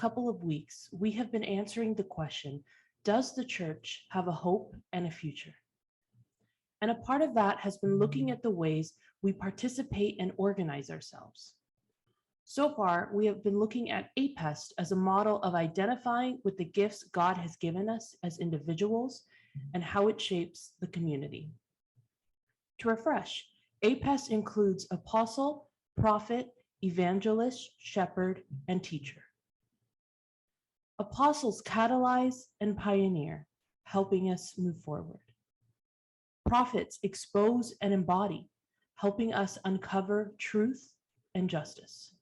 couple of weeks, we have been answering the question, does the church have a hope and a future? And a part of that has been looking at the ways we participate and organize ourselves. So far, we have been looking at APEST as a model of identifying with the gifts God has given us as individuals and how it shapes the community. To refresh, APEST includes apostle, prophet, evangelist, shepherd, and teacher. Apostles catalyze and pioneer, helping us move forward. Prophets expose and embody, helping us uncover truth and justice.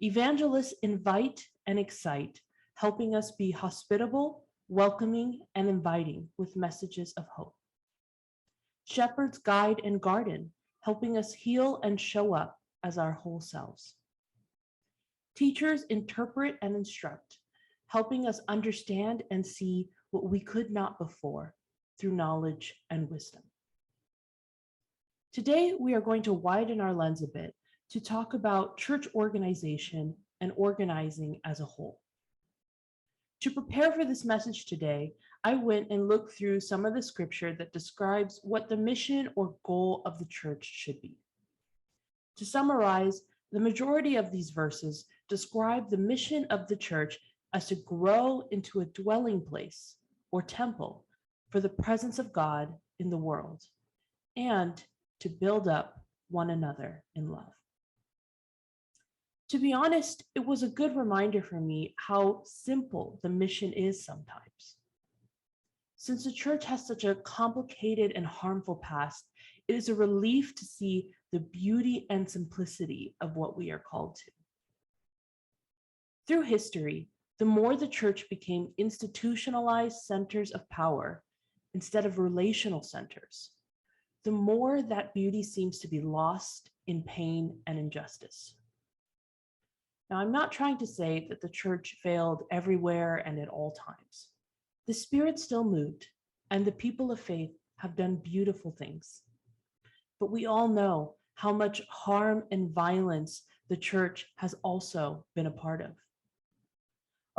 Evangelists invite and excite, helping us be hospitable, welcoming, and inviting with messages of hope. Shepherds guide and garden, helping us heal and show up as our whole selves. Teachers interpret and instruct, helping us understand and see what we could not before through knowledge and wisdom. Today, we are going to widen our lens a bit to talk about church organization and organizing as a whole. To prepare for this message today, I went and looked through some of the scripture that describes what the mission or goal of the church should be. To summarize, the majority of these verses describe the mission of the church as to grow into a dwelling place or temple for the presence of God in the world, and to build up one another in love. To be honest, it was a good reminder for me how simple the mission is sometimes. Since the church has such a complicated and harmful past, it is a relief to see the beauty and simplicity of what we are called to. Through history, the more the church became institutionalized centers of power instead of relational centers, the more that beauty seems to be lost in pain and injustice. Now, I'm not trying to say that the church failed everywhere and at all times. The Spirit still moved, and the people of faith have done beautiful things. But we all know how much harm and violence the church has also been a part of.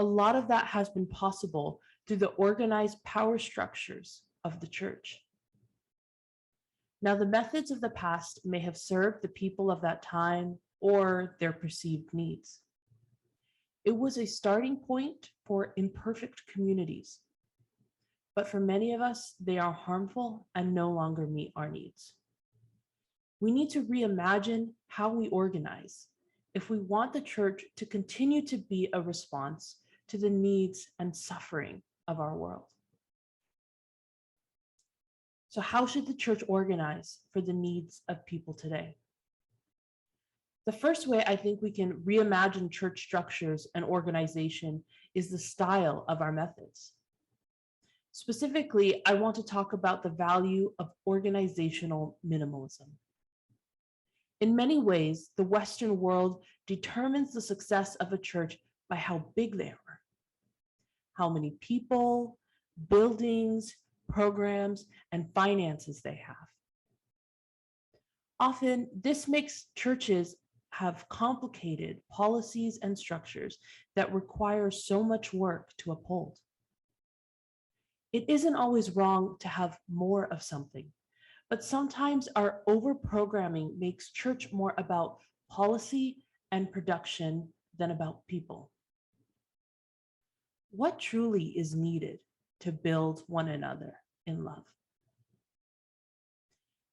A lot of that has been possible through the organized power structures of the church. Now, the methods of the past may have served the people of that time or their perceived needs. It was a starting point for imperfect communities, but for many of us, they are harmful and no longer meet our needs. We need to reimagine how we organize if we want the church to continue to be a response to the needs and suffering of our world. So how should the church organize for the needs of people today? The first way I think we can reimagine church structures and organization is the style of our methods. Specifically, I want to talk about the value of organizational minimalism. In many ways, the Western world determines the success of a church by how big they are, how many people, buildings, programs, and finances they have. Often, this makes churches have complicated policies and structures that require so much work to uphold. It isn't always wrong to have more of something, but sometimes our over-programming makes church more about policy and production than about people. What truly is needed to build one another in love?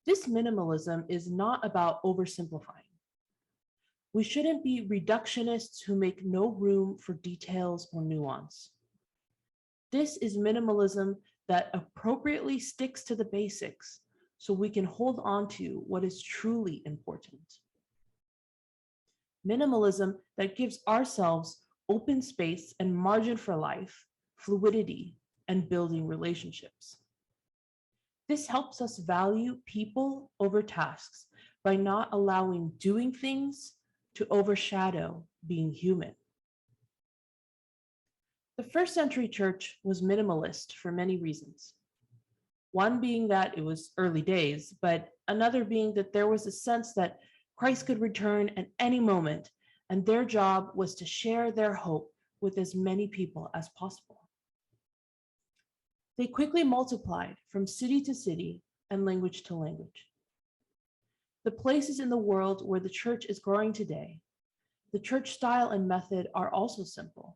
This minimalism is not about oversimplifying. We shouldn't be reductionists who make no room for details or nuance. This is minimalism that appropriately sticks to the basics so we can hold on to what is truly important. Minimalism that gives ourselves open space and margin for life, fluidity, and building relationships. This helps us value people over tasks by not allowing doing things to overshadow being human. The first century church was minimalist for many reasons. One being that it was early days, but another being that there was a sense that Christ could return at any moment, and their job was to share their hope with as many people as possible. They quickly multiplied from city to city and language to language. The places in the world where the church is growing today, the church style and method are also simple,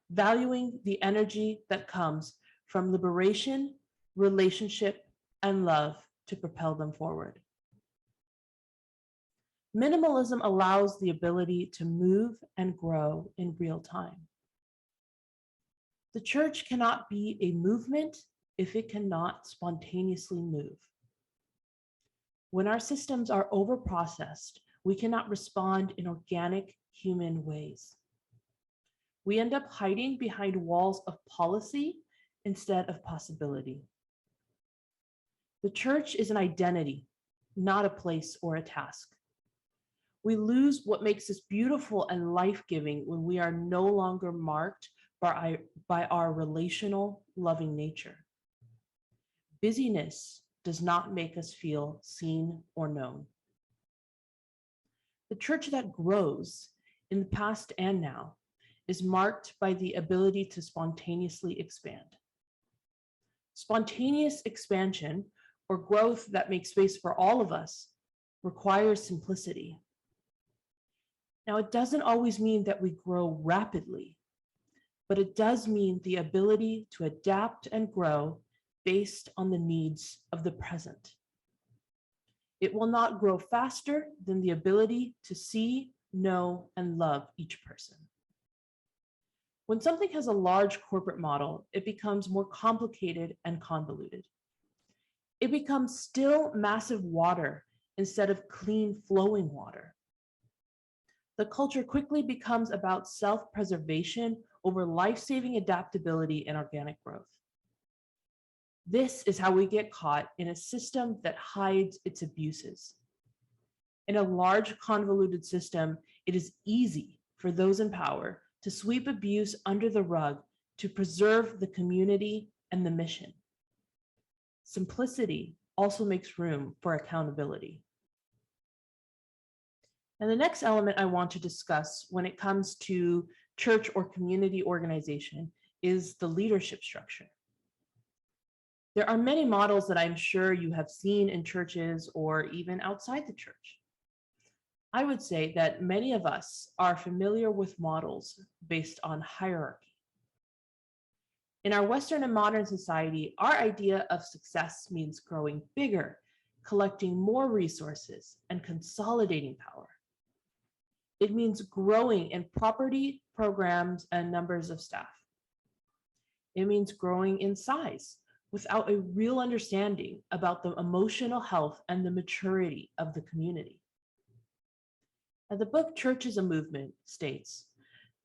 valuing the energy that comes from liberation, relationship, and love to propel them forward. Minimalism allows the ability to move and grow in real time. The church cannot be a movement if it cannot spontaneously move. When our systems are overprocessed, we cannot respond in organic human ways. We end up hiding behind walls of policy instead of possibility. The church is an identity, not a place or a task. We lose what makes us beautiful and life-giving when we are no longer marked by our relational, loving nature. Busyness does not make us feel seen or known. The church that grows in the past and now is marked by the ability to spontaneously expand. Spontaneous expansion, or growth that makes space for all of us, requires simplicity. Now, it doesn't always mean that we grow rapidly, but it does mean the ability to adapt and grow based on the needs of the present. It will not grow faster than the ability to see, know, and love each person. When something has a large corporate model, it becomes more complicated and convoluted. It becomes still massive water instead of clean flowing water. The culture quickly becomes about self-preservation over life-saving adaptability and organic growth. This is how we get caught in a system that hides its abuses. In a large, convoluted system, it is easy for those in power to sweep abuse under the rug to preserve the community and the mission. Simplicity also makes room for accountability. And the next element I want to discuss when it comes to church or community organization is the leadership structure. There are many models that I'm sure you have seen in churches or even outside the church. I would say that many of us are familiar with models based on hierarchy. In our Western and modern society, our idea of success means growing bigger, collecting more resources, and consolidating power. It means growing in property, programs, and numbers of staff. It means growing in size without a real understanding about the emotional health and the maturity of the community. Now, the book Church is a Movement states,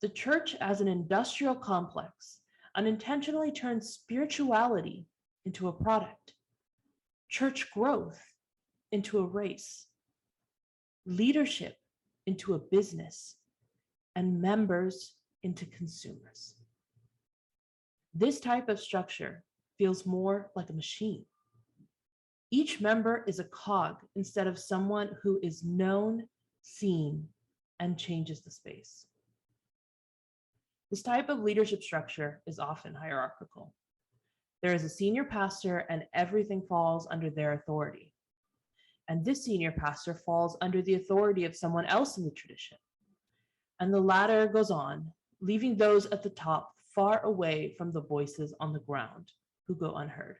the church as an industrial complex unintentionally turns spirituality into a product, church growth into a race, leadership into a business, and members into consumers. This type of structure feels more like a machine. Each member is a cog instead of someone who is known, seen, and changes the space. This type of leadership structure is often hierarchical. There is a senior pastor and everything falls under their authority. And this senior pastor falls under the authority of someone else in the tradition. And the ladder goes on, leaving those at the top far away from the voices on the ground who go unheard.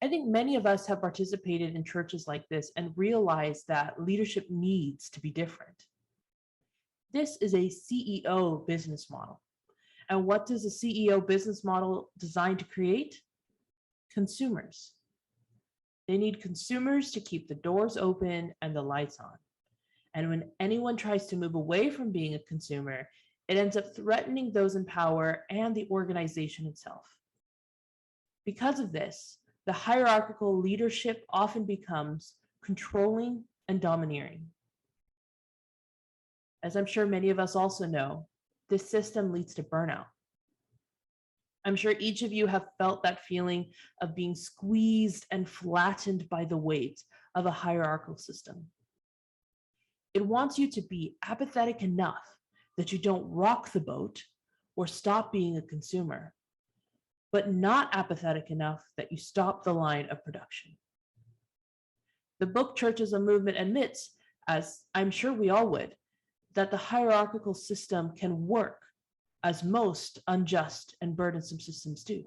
I think many of us have participated in churches like this and realized that leadership needs to be different. This is a CEO business model. And what does a CEO business model designed to create? Consumers. They need consumers to keep the doors open and the lights on. And when anyone tries to move away from being a consumer, it ends up threatening those in power and the organization itself. Because of this, the hierarchical leadership often becomes controlling and domineering. As I'm sure many of us also know, this system leads to burnout. I'm sure each of you have felt that feeling of being squeezed and flattened by the weight of a hierarchical system. It wants you to be apathetic enough that you don't rock the boat or stop being a consumer, but not apathetic enough that you stop the line of production. The book Church as a Movement admits, as I'm sure we all would, that the hierarchical system can work, as most unjust and burdensome systems do.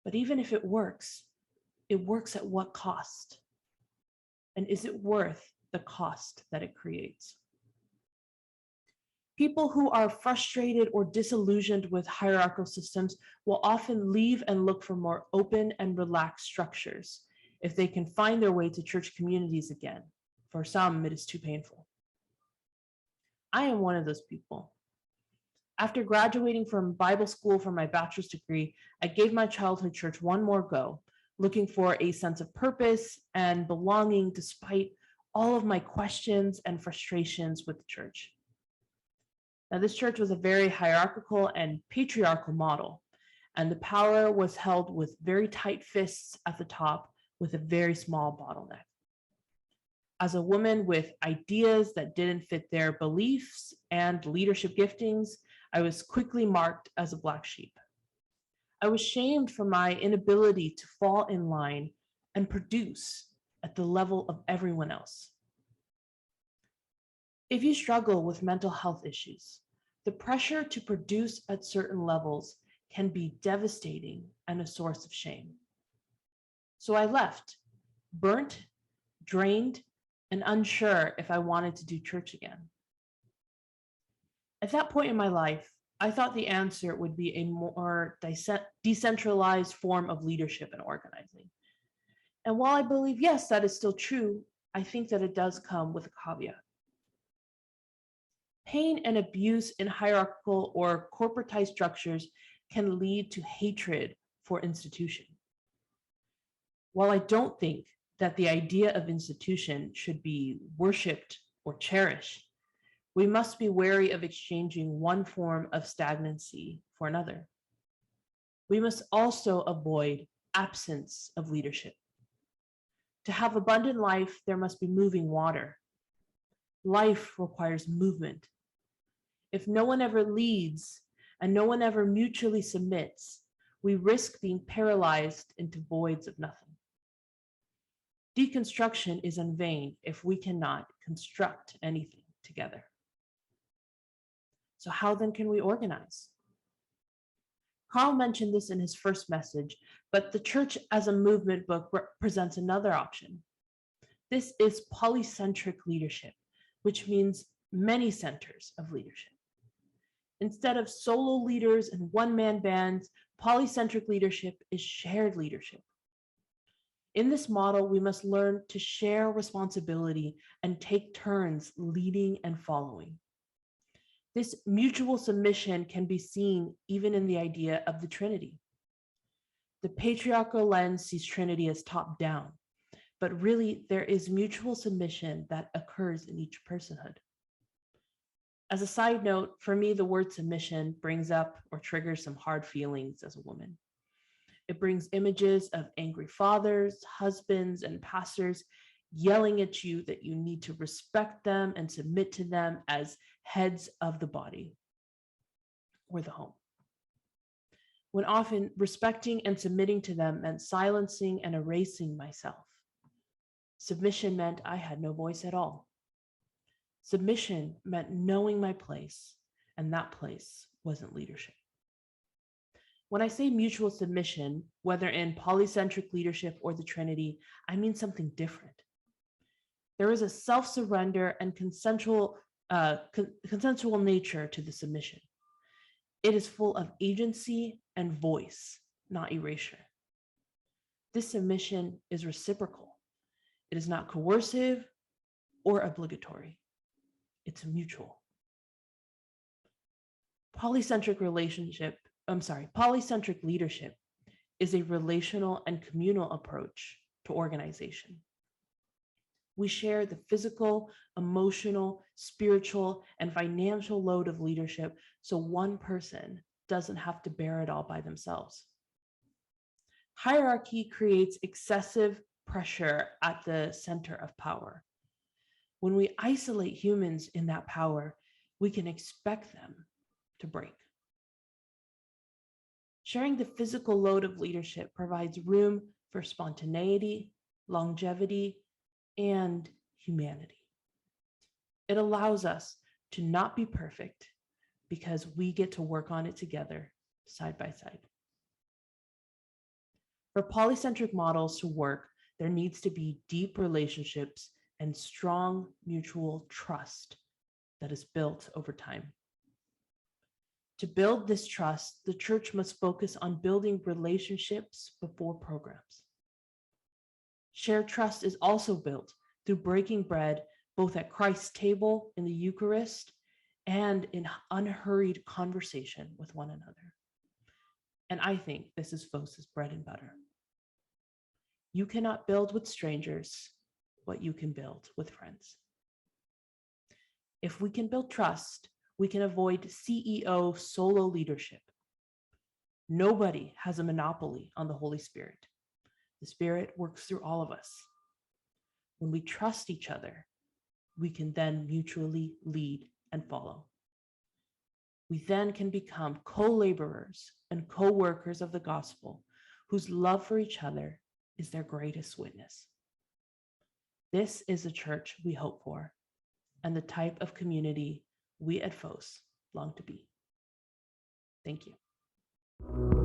But even if it works at what cost? And is it worth the cost that it creates? People who are frustrated or disillusioned with hierarchical systems will often leave and look for more open and relaxed structures if they can find their way to church communities again. For some, it is too painful. I am one of those people. After graduating from Bible school for my bachelor's degree, I gave my childhood church one more go, looking for a sense of purpose and belonging despite all of my questions and frustrations with the church. Now, this church was a very hierarchical and patriarchal model, and the power was held with very tight fists at the top with a very small bottleneck. As a woman with ideas that didn't fit their beliefs and leadership giftings, I was quickly marked as a black sheep. I was shamed for my inability to fall in line and produce at the level of everyone else. If you struggle with mental health issues, the pressure to produce at certain levels can be devastating and a source of shame. So I left, burnt, drained, and unsure if I wanted to do church again. At that point in my life, I thought the answer would be a more decentralized form of leadership and organizing. And while I believe, yes, that is still true, I think that it does come with a caveat. Pain and abuse in hierarchical or corporatized structures can lead to hatred for institution. While I don't think that the idea of institution should be worshipped or cherished, we must be wary of exchanging one form of stagnancy for another. We must also avoid absence of leadership. To have abundant life, there must be moving water. Life requires movement. If no one ever leads and no one ever mutually submits, we risk being paralyzed into voids of nothing. Deconstruction is in vain if we cannot construct anything together. So how then can we organize? Carl mentioned this in his first message, but the Church as a Movement book presents another option. This is polycentric leadership, which means many centers of leadership. Instead of solo leaders and one-man bands, polycentric leadership is shared leadership. In this model, we must learn to share responsibility and take turns leading and following. This mutual submission can be seen even in the idea of the Trinity. The patriarchal lens sees Trinity as top-down, but really there is mutual submission that occurs in each personhood. As a side note, for me, the word submission brings up or triggers some hard feelings as a woman. It brings images of angry fathers, husbands, and pastors yelling at you that you need to respect them and submit to them as heads of the body or the home. When often respecting and submitting to them meant silencing and erasing myself. Submission meant I had no voice at all. Submission meant knowing my place, and that place wasn't leadership. When I say mutual submission, whether in polycentric leadership or the Trinity, I mean something different. There is a self-surrender and consensual nature to the submission. It is full of agency and voice, not erasure. This submission is reciprocal. It is not coercive or obligatory. It's mutual. Polycentric leadership is a relational and communal approach to organization. We share the physical, emotional, spiritual, and financial load of leadership so one person doesn't have to bear it all by themselves. Hierarchy creates excessive pressure at the center of power. When we isolate humans in that power, we can expect them to break. Sharing the physical load of leadership provides room for spontaneity, longevity, and humanity. It allows us to not be perfect because we get to work on it together, side by side. For polycentric models to work, there needs to be deep relationships and strong mutual trust that is built over time. To build this trust, the church must focus on building relationships before programs. Shared trust is also built through breaking bread, both at Christ's table in the Eucharist and in unhurried conversation with one another. And I think this is FOS's bread and butter. You cannot build with strangers what you can build with friends. If we can build trust, we can avoid CEO solo leadership. Nobody has a monopoly on the Holy Spirit. The Spirit works through all of us. When we trust each other, we can then mutually lead and follow. We then can become co-laborers and co-workers of the gospel whose love for each other is their greatest witness. This is the church we hope for and the type of community we at FOS long to be. Thank you.